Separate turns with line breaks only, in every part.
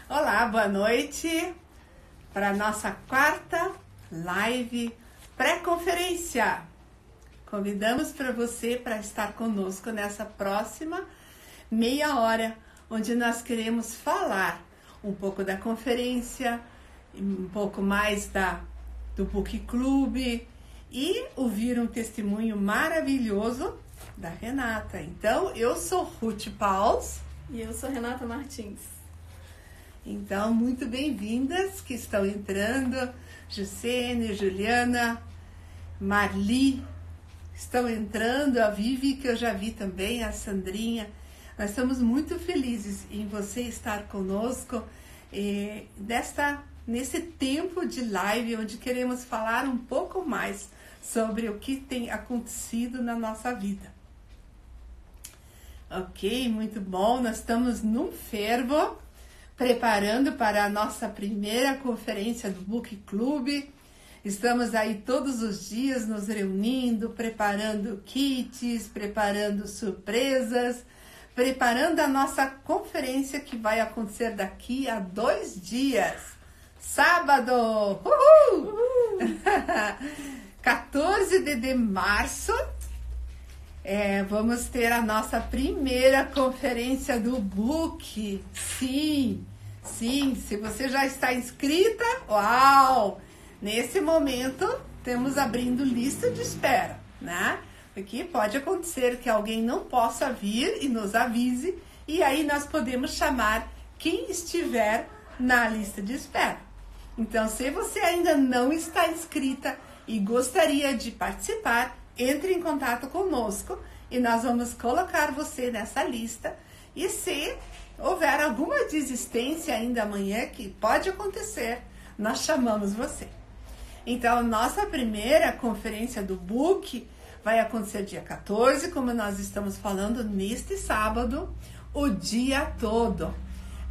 Olá, boa noite para a nossa quarta live pré-conferência. Convidamos para você para estar conosco nessa próxima meia hora, onde nós queremos falar um pouco da conferência, um pouco mais do Book Club e ouvir um testemunho maravilhoso da Renata. Então, eu sou Ruth Pauls.
E eu sou Renata Martins.
Então, muito bem-vindas que estão entrando. Jussene, Juliana, Marli estão entrando. A Vivi, que eu já vi também, a Sandrinha. Nós estamos muito felizes em você estar conosco nesse tempo de live, onde queremos falar um pouco mais sobre o que tem acontecido na nossa vida. Ok, muito bom. Nós estamos num fervo, preparando para a nossa primeira conferência do Book Club. Estamos aí todos os dias nos reunindo, preparando kits, preparando surpresas, preparando a nossa conferência que vai acontecer daqui a 2 dias. Sábado! Uhul! Uhul! 14 de março. Vamos ter a nossa primeira conferência do Book. Sim, se você já está inscrita, uau! Nesse momento, estamos abrindo lista de espera, né? Porque pode acontecer que alguém não possa vir e nos avise, e aí nós podemos chamar quem estiver na lista de espera. Então, se você ainda não está inscrita e gostaria de participar, entre em contato conosco e nós vamos colocar você nessa lista. E se houver alguma desistência ainda amanhã, que pode acontecer, nós chamamos você. Então, nossa primeira conferência do Book vai acontecer dia 14, como nós estamos falando, neste sábado, o dia todo.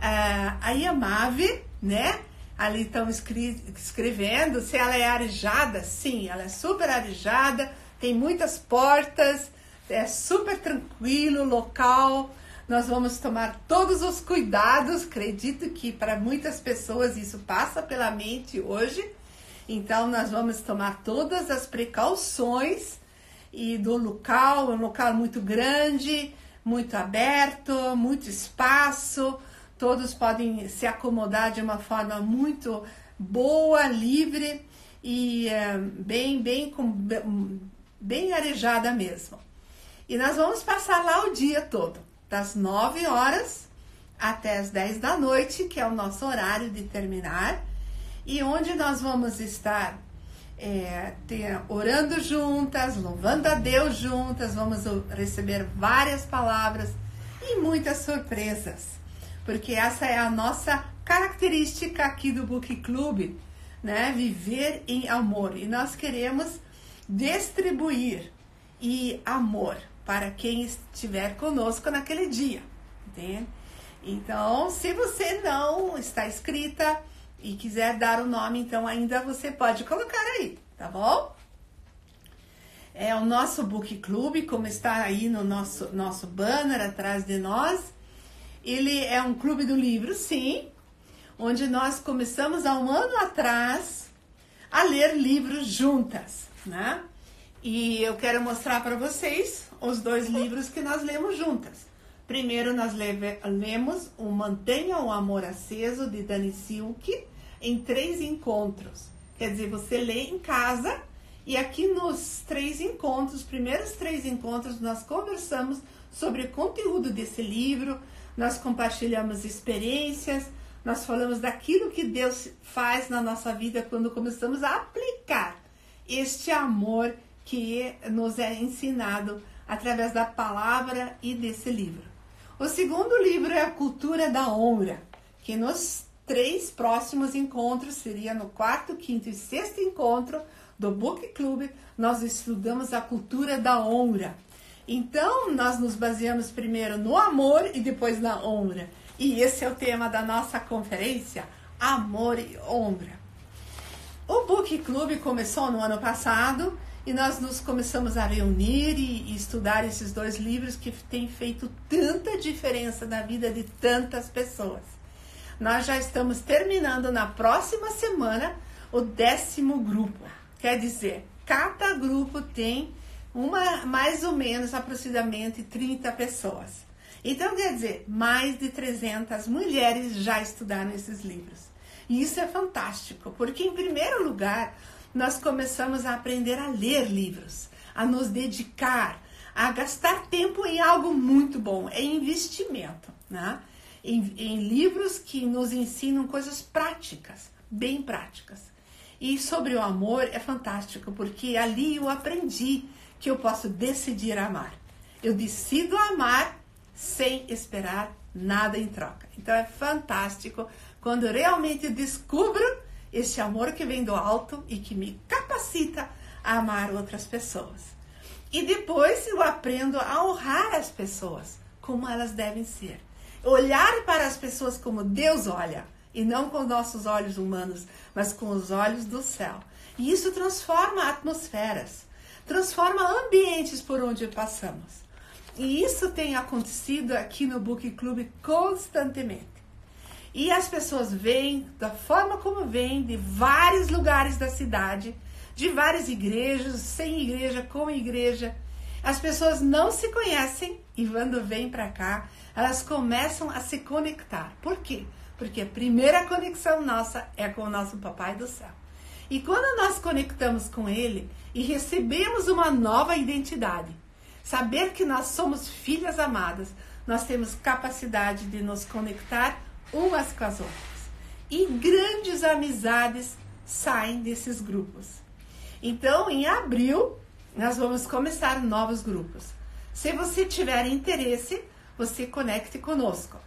A Yamave, né? Ali estão escrevendo se ela é arejada. Sim, ela é super arejada. Tem muitas portas, é super tranquilo o local. Nós vamos tomar todos os cuidados. Acredito que para muitas pessoas isso passa pela mente hoje. Então, nós vamos tomar todas as precauções e do local. É um local muito grande, muito aberto, muito espaço. Todos podem se acomodar de uma forma muito boa, livre e bem arejada mesmo. E nós vamos passar lá o dia todo, das 9 horas até as 10 da noite, que é o nosso horário de terminar, e onde nós vamos estar orando juntas, louvando a Deus juntas, vamos receber várias palavras e muitas surpresas, porque essa é a nossa característica aqui do Book Club, né? Viver em amor, e nós queremos distribuir amor para quem estiver conosco naquele dia, entende? Então, se você não está inscrita e quiser dar o nome, então ainda você pode colocar aí, tá bom? O nosso Book Club, como está aí no nosso banner atrás de nós, ele é um clube do livro, sim, onde nós começamos há 1 ano atrás a ler livros juntas, né? E eu quero mostrar para vocês os 2 livros que nós lemos juntas. Primeiro, nós lemos o Mantenha o Amor Aceso, de Dani Silk, em 3 encontros. Quer dizer, você lê em casa e aqui nos 3 encontros, os primeiros 3 encontros, nós conversamos sobre o conteúdo desse livro, nós compartilhamos experiências, nós falamos daquilo que Deus faz na nossa vida quando começamos a aplicar este amor que nos é ensinado através da palavra e desse livro. O segundo livro é A Cultura da Honra, que nos 3 próximos encontros, seria no 4º, 5º e 6º encontro do Book Club, nós estudamos a cultura da honra. Então, nós nos baseamos primeiro no amor e depois na honra. E esse é o tema da nossa conferência, amor e honra. O Book Club começou no ano passado e nós nos começamos a reunir e estudar esses 2 livros que têm feito tanta diferença na vida de tantas pessoas. nós já estamos terminando na próxima semana o 10º grupo. Quer dizer, cada grupo tem mais ou menos aproximadamente 30 pessoas. Então, quer dizer, mais de 300 mulheres já estudaram esses livros. E isso é fantástico, porque em primeiro lugar, nós começamos a aprender a ler livros, a nos dedicar, a gastar tempo em algo muito bom, é investimento, né? Em livros que nos ensinam coisas práticas, bem práticas. E sobre o amor é fantástico, porque ali eu aprendi que eu posso decidir amar. Eu decido amar sem esperar nada em troca. Então é fantástico quando realmente descubro esse amor que vem do alto e que me capacita a amar outras pessoas. E depois eu aprendo a honrar as pessoas como elas devem ser. Olhar para as pessoas como Deus olha, e não com nossos olhos humanos, mas com os olhos do céu. E isso transforma atmosferas, transforma ambientes por onde passamos. E isso tem acontecido aqui no Book Club constantemente. E as pessoas vêm da forma como vêm, de vários lugares da cidade, de várias igrejas, sem igreja, com igreja. As pessoas não se conhecem e quando vêm para cá, elas começam a se conectar. Por quê? Porque a primeira conexão nossa é com o nosso Papai do Céu. E quando nós conectamos com Ele e recebemos uma nova identidade, saber que nós somos filhas amadas, nós temos capacidade de nos conectar umas com as outras. E grandes amizades saem desses grupos. Então, em abril, nós vamos começar novos grupos. Se você tiver interesse, você conecte conosco.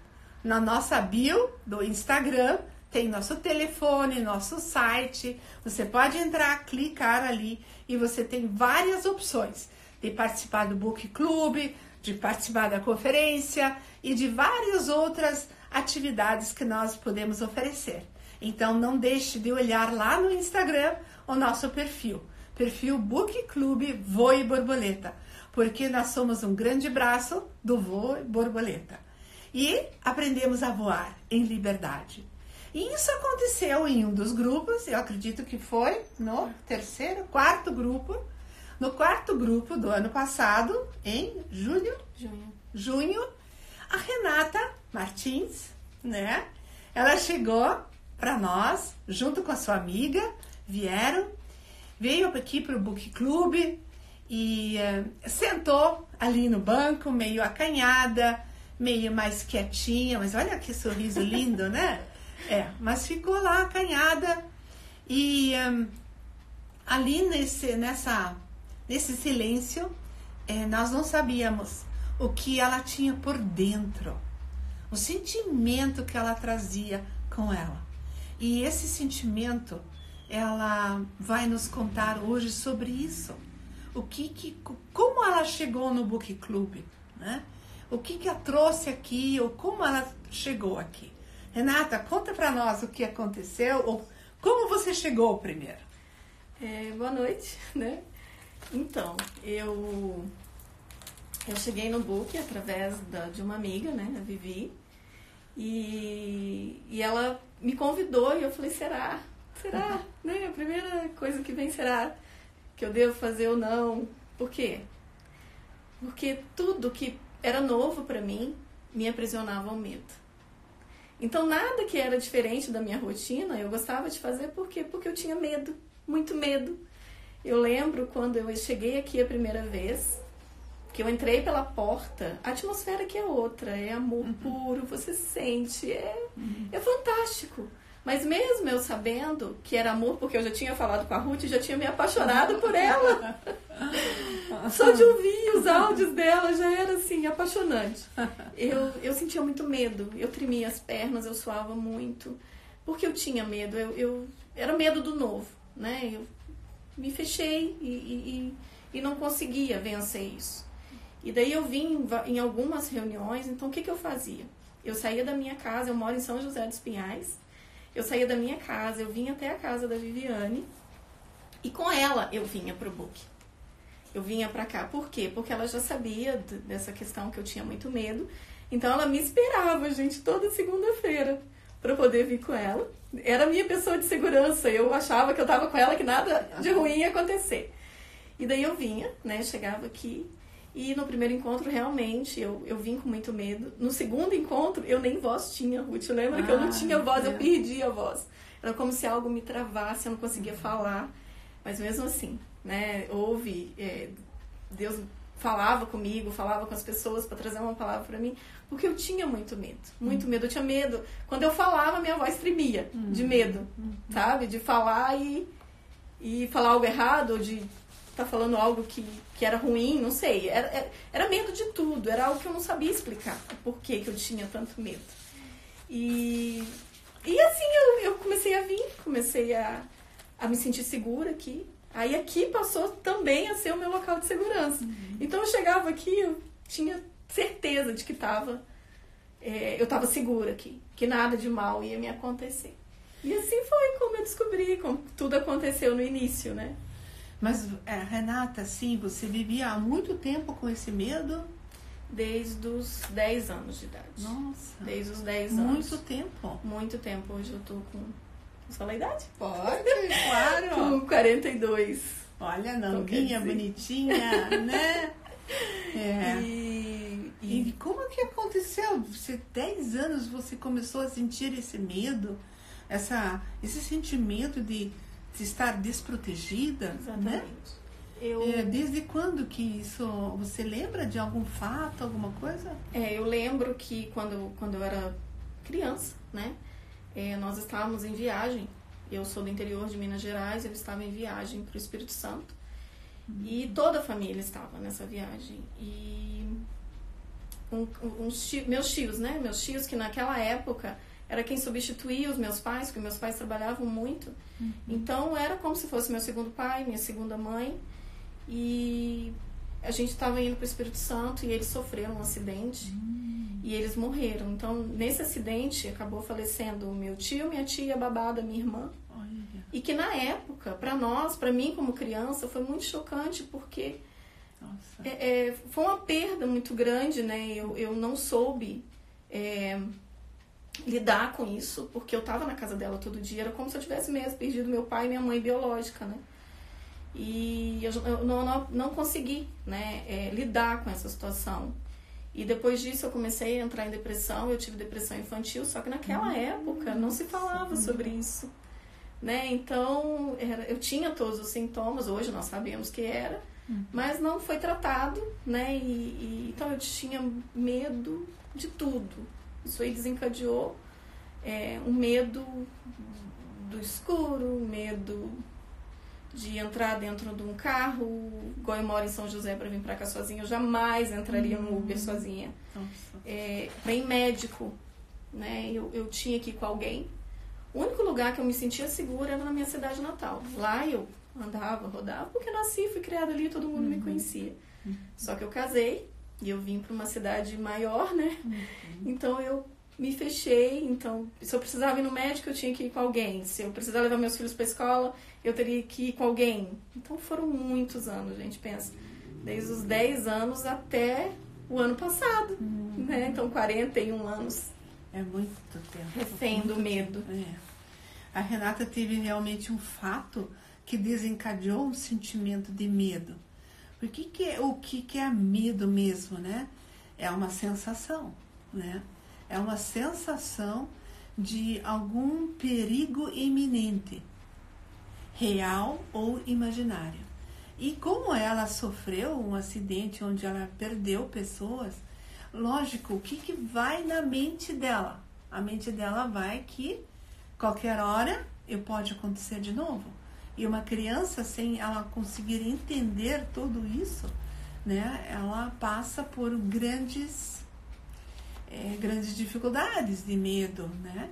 Na nossa bio do Instagram, tem nosso telefone, nosso site. Você pode entrar, clicar ali e você tem várias opções de participar do Book Club, de participar da conferência e de várias outras atividades que nós podemos oferecer. Então, não deixe de olhar lá no Instagram o nosso perfil Book Club Voo e Borboleta, porque nós somos um grande braço do voo e borboleta. E aprendemos a voar em liberdade. E isso aconteceu em um dos grupos, eu acredito que foi no quarto grupo. No quarto grupo do ano passado, em junho, a Renata Martins, né? Ela chegou para nós, junto com a sua amiga, veio aqui para o Book Club e sentou ali no banco, meio acanhada, meio mais quietinha, mas olha que sorriso lindo, né? Mas ficou lá acanhada e ali nesse silêncio, nós não sabíamos o que ela tinha por dentro, o sentimento que ela trazia com ela. E esse sentimento, ela vai nos contar hoje sobre isso. Como ela chegou no Book Club, né? O que a trouxe aqui, ou como ela chegou aqui. Renata, conta para nós o que aconteceu, ou como você chegou primeiro.
Boa noite, né? Então, eu cheguei no Book através de uma amiga, né, a Vivi, e ela me convidou e eu falei, será? Né? A primeira coisa que vem, será que eu devo fazer ou não? Por quê? Porque tudo que era novo para mim me aprisionava ao medo. Então, nada que era diferente da minha rotina, eu gostava de fazer, por quê? Porque eu tinha medo, muito medo. Eu lembro quando eu cheguei aqui a primeira vez, que eu entrei pela porta, a atmosfera aqui é outra, é amor puro, você sente, é fantástico. Mas mesmo eu sabendo que era amor, porque eu já tinha falado com a Ruth, já tinha me apaixonado por ela. Só de ouvir os áudios dela já era assim, apaixonante. Eu sentia muito medo, eu tremia as pernas, eu suava muito, porque eu tinha medo, era medo do novo, né? Eu me fechei e não conseguia vencer isso. E daí eu vim em algumas reuniões, então o que eu fazia? Eu saía da minha casa, eu moro em São José dos Pinhais, eu saía da minha casa, eu vinha até a casa da Viviane e com ela eu vinha pro Book. Eu vinha pra cá. Por quê? Porque ela já sabia dessa questão que eu tinha muito medo. Então ela me esperava, gente, toda segunda-feira para poder vir com ela. Era a minha pessoa de segurança. Eu achava que eu estava com ela, que nada de ruim ia acontecer. E daí eu vinha, né? Chegava aqui. E no primeiro encontro, realmente, eu vim com muito medo. No segundo encontro, eu nem voz tinha, Ruth. Lembra que eu não tinha voz, eu perdi a voz. Era como se algo me travasse, eu não conseguia falar. Mas mesmo assim, né? Deus falava comigo, falava com as pessoas para trazer uma palavra para mim. Porque eu tinha muito medo, muito medo. Eu tinha medo. Quando eu falava, minha voz tremia de medo, sabe? De falar e falar algo errado, ou de estar falando algo que era ruim, não sei. Era medo de tudo, era algo que eu não sabia explicar. Por que eu tinha tanto medo. E assim eu comecei a vir, comecei a me sentir segura aqui. Aí aqui passou também a ser o meu local de segurança. Então eu chegava aqui, eu tinha certeza de que eu estava segura aqui, que nada de mal ia me acontecer. E assim foi como eu descobri, como tudo aconteceu no início, né?
Mas, Renata, assim, você vivia há muito tempo com esse medo?
Desde os 10 anos de idade.
Nossa.
Desde os 10 anos.
Muito tempo.
Muito tempo. Hoje eu tô com... Posso falar a idade?
Pode, claro.
Com 42.
Olha, novinha, bonitinha, né? E como que aconteceu? Você, 10 anos, você começou a sentir esse medo, esse sentimento de estar desprotegida,
exatamente,
né? Desde quando que isso... Você lembra de algum fato, alguma coisa?
Eu lembro que quando eu era criança, né? Nós estávamos em viagem. Eu sou do interior de Minas Gerais, eu estava em viagem para o Espírito Santo. E toda a família estava nessa viagem. E meus tios, né? Meus tios que naquela época era quem substituía os meus pais, porque meus pais trabalhavam muito. Então era como se fosse meu segundo pai, minha segunda mãe. E a gente estava indo para o Espírito Santo e eles sofreram um acidente. E eles morreram. Então, nesse acidente, acabou falecendo o meu tio, minha tia, a babá da minha irmã.
Olha.
E que na época, para mim como criança, foi muito chocante, porque foi uma perda muito grande, né? Eu não soube lidar com isso, porque eu estava na casa dela todo dia. Era como se eu tivesse mesmo perdido meu pai e minha mãe biológica, né? E eu não consegui, né, lidar com essa situação. E depois disso eu comecei a entrar em depressão. Eu tive depressão infantil, só que naquela época não se falava sobre isso, né? Então eu tinha todos os sintomas. Hoje nós sabemos que era, mas não foi tratado, né? Então eu tinha medo de tudo. Isso aí desencadeou um medo do escuro, medo de entrar dentro de um carro. Igual eu moro em São José, para vir para cá sozinha, eu jamais entraria no Uber sozinha. Para ir médico, né? Eu tinha que ir com alguém. O único lugar que eu me sentia segura era na minha cidade natal. Lá eu andava, rodava, porque nasci, fui criada ali, todo mundo me conhecia. Só que eu casei e eu vim para uma cidade maior, né? Então eu me fechei. Então, se eu precisava ir no médico, eu tinha que ir com alguém. Se eu precisava levar meus filhos para a escola, eu teria que ir com alguém. Então foram muitos anos, gente, pensa. Desde os 10 anos até o ano passado, né? Então 41 anos.
É muito tempo.
Refém do medo.
A Renata teve realmente um fato que desencadeou um sentimento de medo. Porque o que é medo mesmo, né? É uma sensação, né? É uma sensação de algum perigo iminente, real ou imaginário. E como ela sofreu um acidente onde ela perdeu pessoas, lógico, o que vai na mente dela? A mente dela vai que qualquer hora pode acontecer de novo. E uma criança, sem ela conseguir entender tudo isso, né, ela passa por grandes dificuldades de medo, né?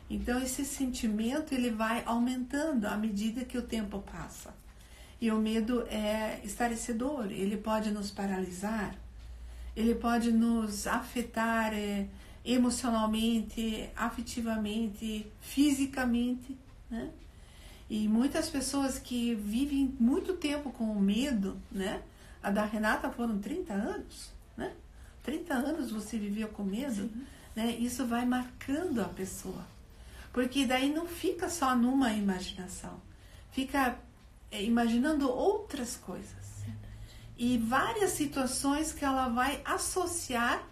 Então esse sentimento ele vai aumentando à medida que o tempo passa. E o medo é estarrecedor, ele pode nos paralisar, ele pode nos afetar emocionalmente, afetivamente, fisicamente, né? E muitas pessoas que vivem muito tempo com o medo, né? A da Renata foram 30 anos, né? 30 anos você viveu com medo, né? Isso vai marcando a pessoa. Porque daí não fica só numa imaginação. Fica imaginando outras coisas. E várias situações que ela vai associar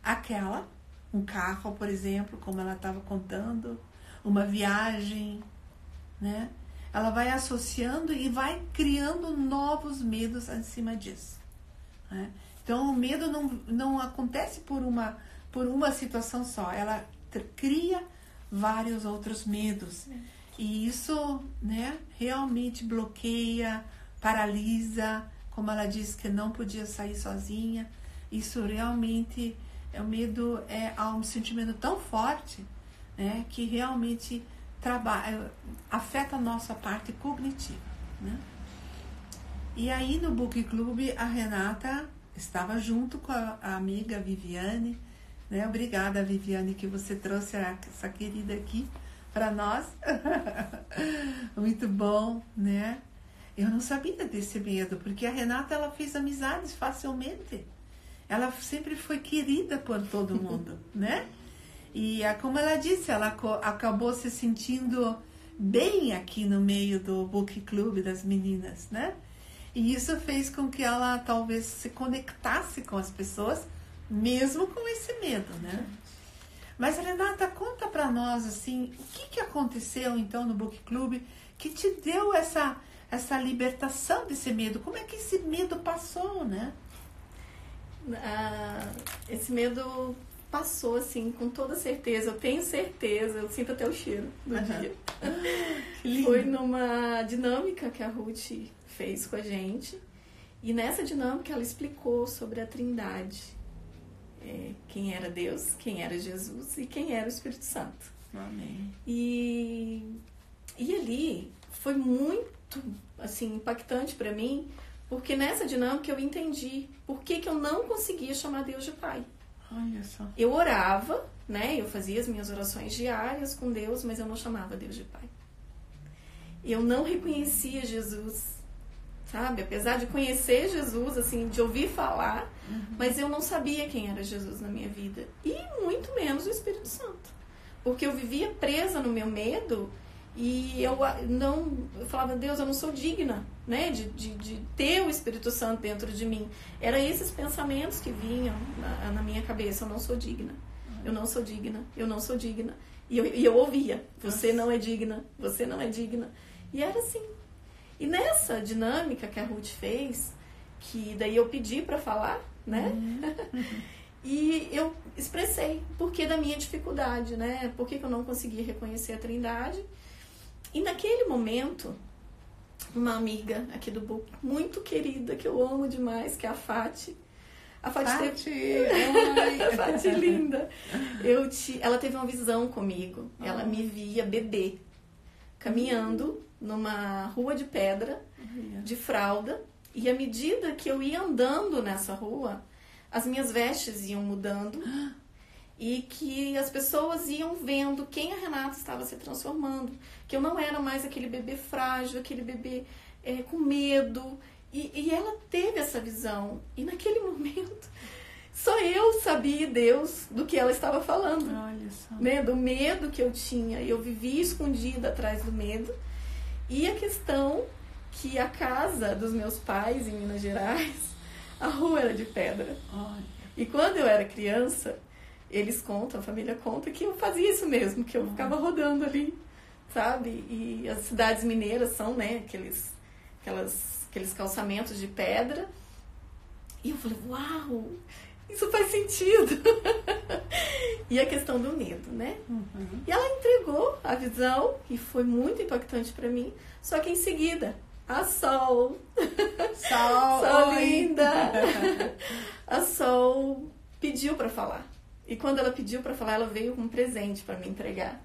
àquela. Um carro, por exemplo, como ela estava contando. Uma viagem, né? Ela vai associando e vai criando novos medos em cima disso, né? Então, o medo não acontece por uma situação só. Ela cria vários outros medos. E isso, né, realmente bloqueia, paralisa. Como ela disse que não podia sair sozinha. Isso realmente, o medo é um sentimento tão forte, né, que realmente afeta a nossa parte cognitiva, né? E aí no Book Club a Renata estava junto com a amiga Viviane, né? Obrigada, Viviane, que você trouxe essa querida aqui para nós. Muito bom, né? Eu não sabia desse medo, porque a Renata, ela fez amizades facilmente. Ela sempre foi querida por todo mundo, né? E como ela disse, ela acabou se sentindo bem aqui no meio do Book Club das meninas, né? E isso fez com que ela talvez se conectasse com as pessoas, mesmo com esse medo, né? Mas, Renata, conta pra nós, assim, o que aconteceu, então, no Book Club que te deu essa libertação desse medo? Como é que esse medo passou, né?
Esse medo passou, assim, com toda certeza. Eu tenho certeza, eu sinto até o cheiro do dia. Foi numa dinâmica que a Ruth fez com a gente. E nessa dinâmica ela explicou sobre a Trindade. Quem era Deus, quem era Jesus e quem era o Espírito Santo.
Amém.
E ali foi muito, assim, impactante para mim, porque nessa dinâmica eu entendi por que eu não conseguia chamar Deus de Pai.
Olha só.
Eu orava, né? Eu fazia as minhas orações diárias com Deus, mas eu não chamava Deus de Pai. Eu não reconhecia Jesus, sabe? Apesar de conhecer Jesus, assim, de ouvir falar, mas eu não sabia quem era Jesus na minha vida. E muito menos o Espírito Santo. Porque eu vivia presa no meu medo e eu falava, Deus, eu não sou digna, né? De ter o Espírito Santo dentro de mim. Eram esses pensamentos que vinham na minha cabeça. Eu não sou digna. Eu não sou digna. Eu não sou digna. E eu ouvia, você não é digna. Você não é digna. E era assim. E nessa dinâmica que a Ruth fez, que daí eu pedi para falar, né? E eu expressei por que da minha dificuldade, né? Por que eu não conseguia reconhecer a Trindade. E naquele momento, uma amiga aqui do Book, muito querida, que eu amo demais, que é a Fati. A Fati a Fati linda. Ela teve uma visão comigo. Ela me via bebê, caminhando numa rua de pedra, de fralda. E à medida que eu ia andando nessa rua, as minhas vestes iam mudando. E que as pessoas iam vendo quem a Renata estava se transformando. Que eu não era mais aquele bebê frágil, aquele bebê com medo. E ela teve essa visão. E naquele momento, só eu sabia, Deus, do que ela estava falando.
Olha só.
Né? Do medo que eu tinha. Eu vivia escondida atrás do medo. E a questão que a casa dos meus pais, em Minas Gerais, a rua era de pedra.
Olha.
E quando eu era criança, eles contam, a família conta, que eu fazia isso mesmo, que eu ficava rodando ali, sabe? E as cidades mineiras são, né, aqueles calçamentos de pedra. E eu falei, uau, isso faz sentido. E a questão do medo, né? E ela entregou a visão, e foi muito impactante para mim. Só que em seguida, a Sol linda, a Sol pediu para falar. E quando ela pediu para falar, ela veio com um presente para me entregar.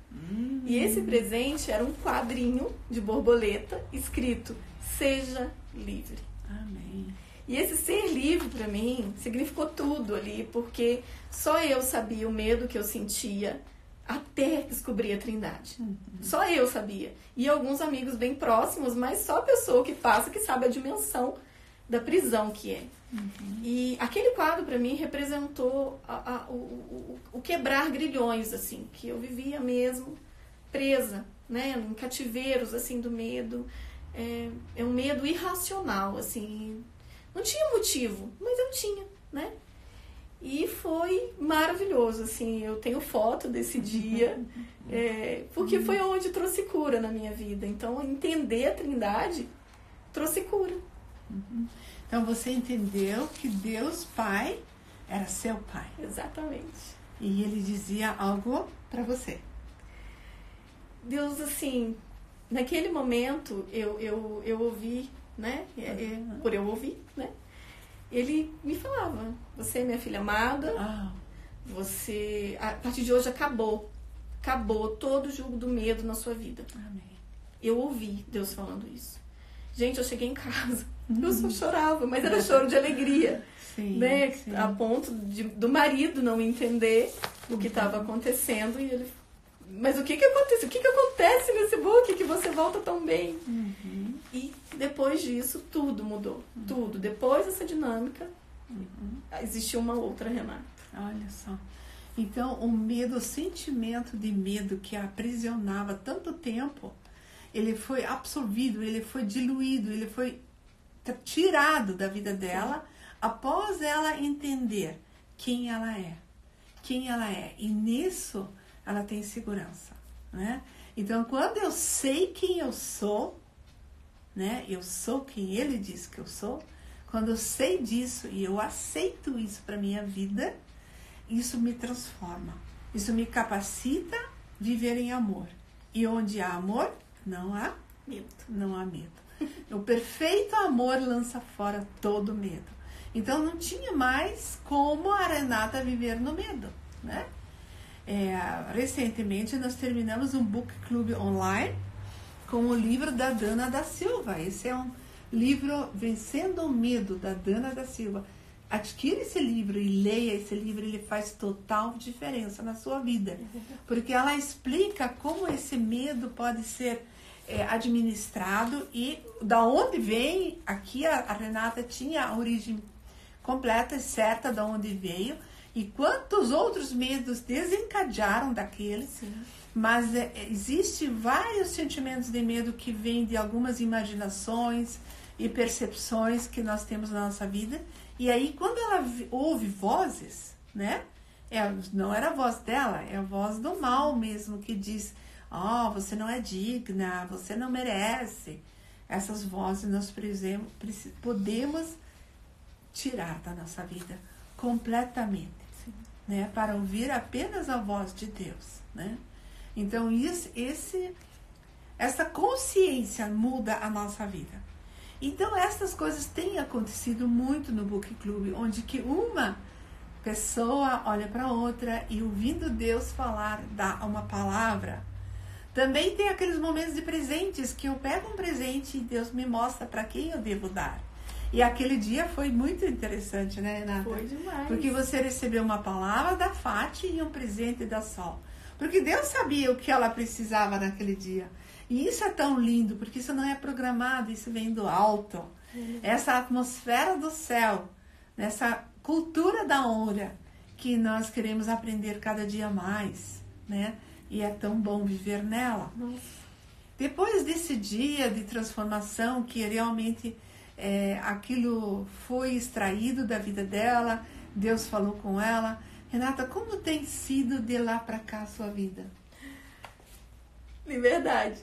E esse presente era um quadrinho de borboleta escrito, seja livre.
Amém.
E esse ser livre para mim significou tudo ali, porque só eu sabia o medo que eu sentia até descobrir a Trindade. Só eu sabia. E alguns amigos bem próximos, mas só a pessoa que passa que sabe a dimensão da prisão que é. E aquele quadro para mim representou o quebrar grilhões, assim, que eu vivia mesmo presa, né, em cativeiros, assim, do medo. É um medo irracional, assim. Não tinha motivo, mas eu tinha, né? E foi maravilhoso, assim. Eu tenho foto desse dia, porque foi onde trouxe cura na minha vida. Então, entender a Trindade trouxe cura.
Então, você entendeu que Deus Pai era seu Pai.
Exatamente.
E Ele dizia algo para você.
Deus, assim, naquele momento, eu ouvi, né? Por eu ouvir, né? Ele me falava, você é minha filha amada, você, a partir de hoje acabou todo o jugo do medo na sua vida.
Amém.
Eu ouvi Deus falando isso. Gente, eu cheguei em casa, eu só chorava, mas era choro de alegria,
sim,
né?
Sim.
A ponto do marido não entender o que estava acontecendo e ele, mas o que acontece? O que acontece nesse book que você volta tão bem? E depois disso, tudo mudou. Tudo. Depois dessa dinâmica, existiu uma outra Renata.
Olha só. Então, o medo, o sentimento de medo que a aprisionava tanto tempo, ele foi absorvido, ele foi diluído, ele foi tirado da vida dela após ela entender quem ela é. Quem ela é. E nisso, ela tem segurança, né? Então, quando eu sei quem eu sou, né? Eu sou quem Ele diz que eu sou. Quando eu sei disso e eu aceito isso para minha vida, isso me transforma. Isso me capacita a viver em amor. E onde há amor, não há
Medo.
Não há medo. O perfeito amor lança fora todo medo. Então não tinha mais como a Renata viver no medo, né? Recentemente nós terminamos um book club online com o livro da Dana da Silva. Esse é um livro Vencendo o Medo, da Dana da Silva. Adquira esse livro e leia esse livro, ele faz total diferença na sua vida. Porque ela explica como esse medo pode ser administrado e da onde vem. Aqui a Renata tinha a origem completa e certa de onde veio e quantos outros medos desencadearam daquele.
Sim.
Mas existe vários sentimentos de medo que vêm de algumas imaginações e percepções que nós temos na nossa vida. E aí, quando ela ouve vozes, né? Não era a voz dela, é a voz do mal mesmo, que diz, você não é digna, você não merece. Essas vozes nós podemos tirar da nossa vida completamente, né? Para ouvir apenas a voz de Deus, né? Então, essa consciência muda a nossa vida. Então, essas coisas têm acontecido muito no Book Club, onde que uma pessoa olha para outra e ouvindo Deus falar, dá uma palavra. Também tem aqueles momentos de presentes, que eu pego um presente e Deus me mostra para quem eu devo dar. E aquele dia foi muito interessante, né, Renata?
Foi demais.
Porque você recebeu uma palavra da Fati e um presente da Sol. Porque Deus sabia o que ela precisava naquele dia. E isso é tão lindo, porque isso não é programado, isso vem do alto. Essa atmosfera do céu, nessa cultura da honra, que nós queremos aprender cada dia mais, né? E é tão bom viver nela.
Nossa.
Depois desse dia de transformação, que realmente aquilo foi extraído da vida dela, Deus falou com ela. Renata, como tem sido de lá para cá a sua vida?
Liberdade.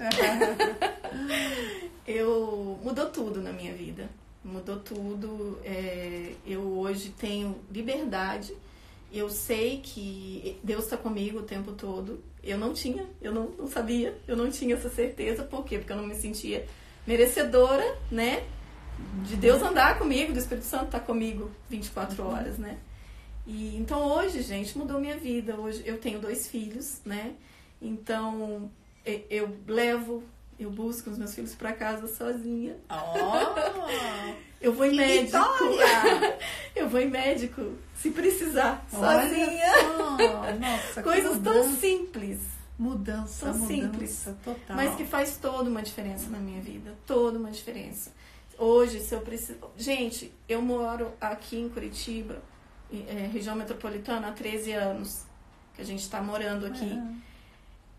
Mudou tudo na minha vida. Mudou tudo. Eu hoje tenho liberdade. Eu sei que Deus está comigo o tempo todo. Eu não sabia, eu não tinha essa certeza. Por quê? Porque eu não me sentia merecedora, né? De Deus andar comigo, do Espírito Santo estar comigo 24 horas, né? E então hoje, gente, mudou minha vida. Hoje eu tenho 2 filhos, né? Então eu busco os meus filhos para casa sozinha. Eu vou em médico. Eu vou em médico se precisar, sozinha.
Nossa,
coisas tão simples.
Mudança
Simples,
total.
Mas que faz toda uma diferença na minha vida. Toda uma diferença. Hoje, se eu preciso... Gente, eu moro aqui em Curitiba, região metropolitana, há 13 anos que a gente está morando aqui.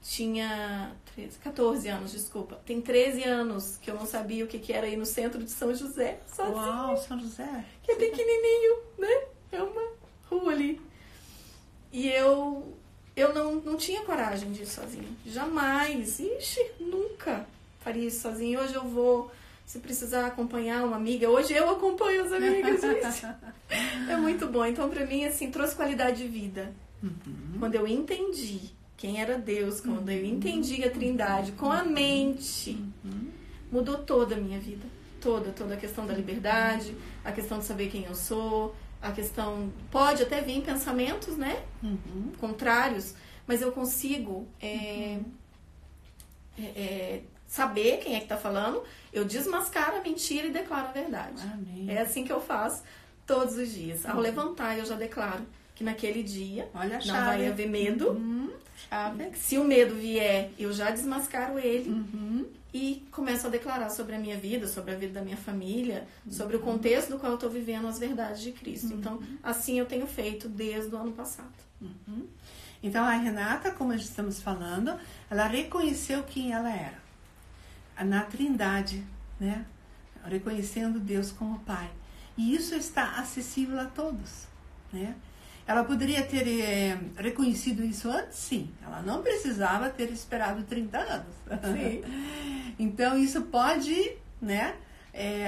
tinha 14 anos, desculpa. Tem 13 anos que eu não sabia o que era ir no centro de São José, sozinha.
Uau, São José.
Que é pequenininho, né? É uma rua ali. E eu não tinha coragem de ir sozinha. Jamais. Ixi, nunca faria isso sozinha. Hoje eu vou, se precisar acompanhar uma amiga. Hoje eu acompanho as amigas, gente. É muito bom. Então, pra mim, assim, trouxe qualidade de vida. Quando eu entendi quem era Deus, quando eu entendi a Trindade com a mente, mudou toda a minha vida. Toda a questão da liberdade, a questão de saber quem eu sou, a questão... Pode até vir pensamentos, né? Contrários, mas eu consigo saber quem é que tá falando, eu desmascaro a mentira e declaro a verdade.
Amém.
É assim que eu faço todos os dias. Ao levantar, eu já declaro que naquele dia
Olha a
não
chave.
vai haver medo.
Chave.
Se o medo vier, eu já desmascaro ele e começo a declarar sobre a minha vida, sobre a vida da minha família, sobre o contexto do qual eu estou vivendo as verdades de Cristo. Então, assim eu tenho feito desde o ano passado.
Então, a Renata, como estamos falando, ela reconheceu quem ela era. Na Trindade, né? Reconhecendo Deus como Pai. E isso está acessível a todos, né? Ela poderia ter reconhecido isso antes? Sim. Ela não precisava ter esperado 30 anos.
Sim.
Então, isso pode, né,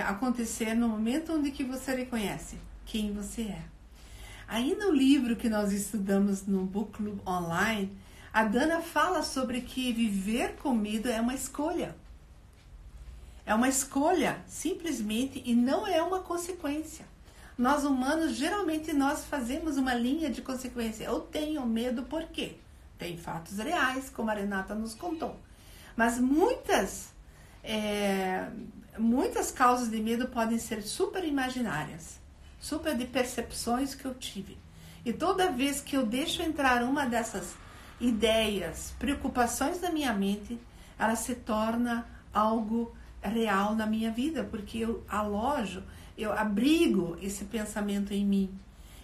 acontecer no momento onde que você reconhece quem você é. Aí no livro que nós estudamos no Book Club Online, a Dana fala sobre que viver com medo é uma escolha. É uma escolha, simplesmente, e não é uma consequência. Nós humanos, geralmente, nós fazemos uma linha de consequência. Eu tenho medo por quê? Tem fatos reais, como a Renata nos contou. Mas muitas causas de medo podem ser super imaginárias, super de percepções que eu tive. E toda vez que eu deixo entrar uma dessas ideias, preocupações na minha mente, ela se torna algo real na minha vida, porque eu alojo, eu abrigo esse pensamento em mim.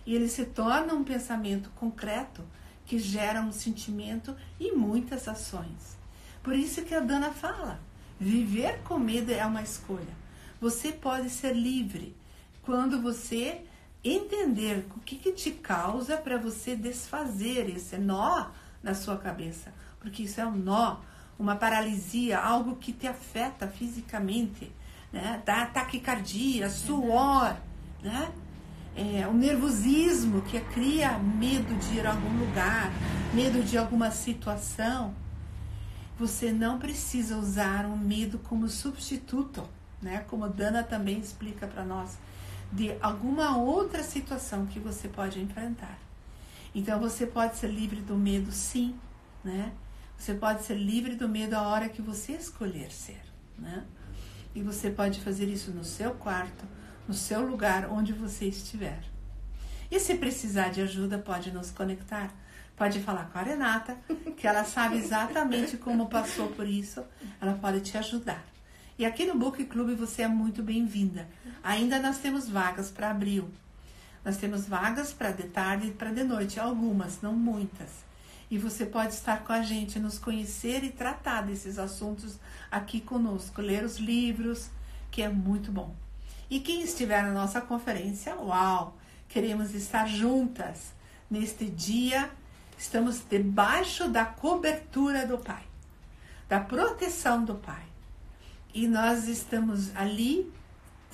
E ele se torna um pensamento concreto que gera um sentimento e muitas ações. Por isso que a Dana fala, viver com medo é uma escolha. Você pode ser livre quando você entender o que te causa para você desfazer esse nó na sua cabeça. Porque isso é um nó, uma paralisia, algo que te afeta fisicamente, né? Dá taquicardia, suor, né? O nervosismo que cria medo de ir a algum lugar, medo de alguma situação. Você não precisa usar o medo como substituto, né? Como a Dana também explica para nós, de alguma outra situação que você pode enfrentar. Então você pode ser livre do medo, sim, né? Você pode ser livre do medo a hora que você escolher ser, né? E você pode fazer isso no seu quarto, no seu lugar, onde você estiver. E se precisar de ajuda, pode nos conectar. Pode falar com a Renata, que ela sabe exatamente como passou por isso. Ela pode te ajudar. E aqui no Book Club você é muito bem-vinda. Ainda nós temos vagas para abril. Nós temos vagas para de tarde e para de noite. Algumas, não muitas. E você pode estar com a gente, nos conhecer e tratar desses assuntos aqui conosco. Ler os livros, que é muito bom. E quem estiver na nossa conferência, uau! Queremos estar juntas neste dia. Estamos debaixo da cobertura do Pai, da proteção do Pai. E nós estamos ali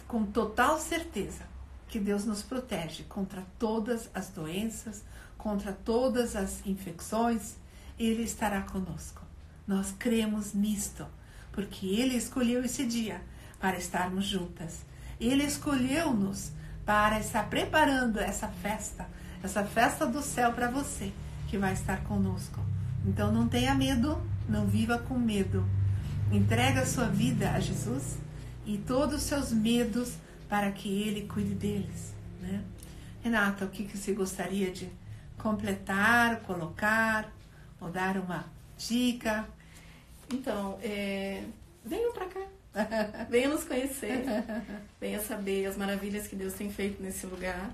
com total certeza que Deus nos protege contra todas as doenças, contra todas as infecções. Ele estará conosco. Nós cremos nisto, porque Ele escolheu esse dia para estarmos juntas. Ele escolheu-nos para estar preparando essa festa do céu para você, que vai estar conosco. Então não tenha medo, não viva com medo. Entrega a sua vida a Jesus e todos os seus medos para que Ele cuide deles, né? Renata, o que você gostaria de completar, colocar, ou dar uma dica?
Então, venham para cá. Venha nos conhecer, venha saber as maravilhas que Deus tem feito nesse lugar.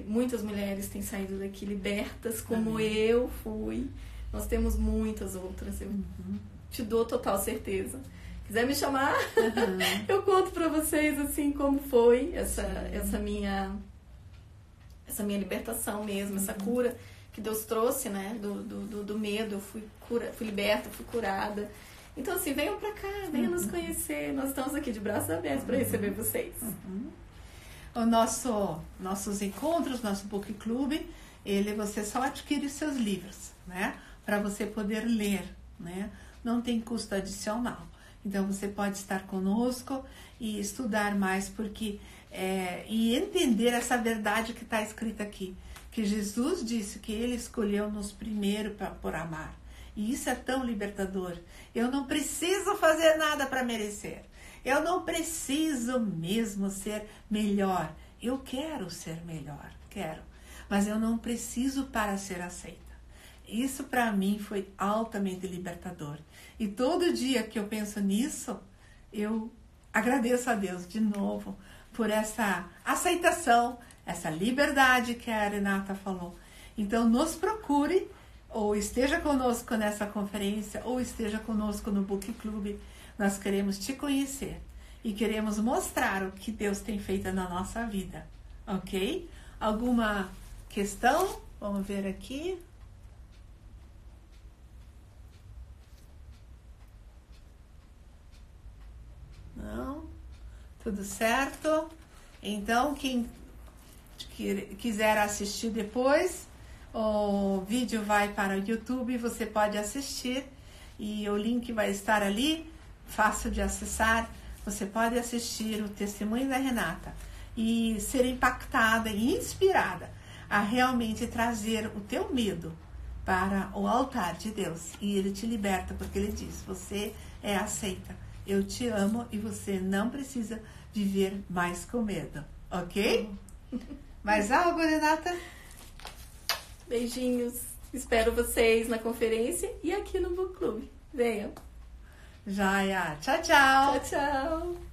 Muitas mulheres têm saído daqui libertas, como eu fui, Nós temos muitas outras, eu te dou total certeza. Quiser me chamar, eu conto pra vocês assim como foi essa minha libertação mesmo, essa cura que Deus trouxe, né, do medo. Eu fui liberta, fui curada. Então assim, venham pra cá, venham nos conhecer. Nós estamos aqui de braços abertos para receber vocês.
O nossos encontros, nosso Book Club, você só adquire os seus livros, né, para você poder ler, né, não tem custo adicional. Então você pode estar conosco e estudar mais, e entender essa verdade que está escrita aqui, que Jesus disse que Ele escolheu-nos primeiro por amar. E isso é tão libertador. Eu não preciso fazer nada para merecer. Eu não preciso mesmo ser melhor. Eu quero ser melhor, quero. Mas eu não preciso para ser aceita. Isso para mim foi altamente libertador. E todo dia que eu penso nisso, eu agradeço a Deus de novo por essa aceitação, essa liberdade que a Renata falou. Então nos procure, ou esteja conosco nessa conferência, ou esteja conosco no Book Club. Nós queremos te conhecer e queremos mostrar o que Deus tem feito na nossa vida, ok? Alguma questão? Vamos ver aqui. Não? Tudo certo? Então, quem quiser assistir depois, o vídeo vai para o YouTube, você pode assistir e o link vai estar ali, fácil de acessar. Você pode assistir o testemunho da Renata e ser impactada e inspirada a realmente trazer o teu medo para o altar de Deus. E Ele te liberta, porque Ele diz, você é aceita. Eu te amo e você não precisa viver mais com medo, ok? Mais algo, Renata?
Beijinhos. Espero vocês na conferência e aqui no Book Club. Venham.
Joia. Tchau, tchau.
Tchau, tchau.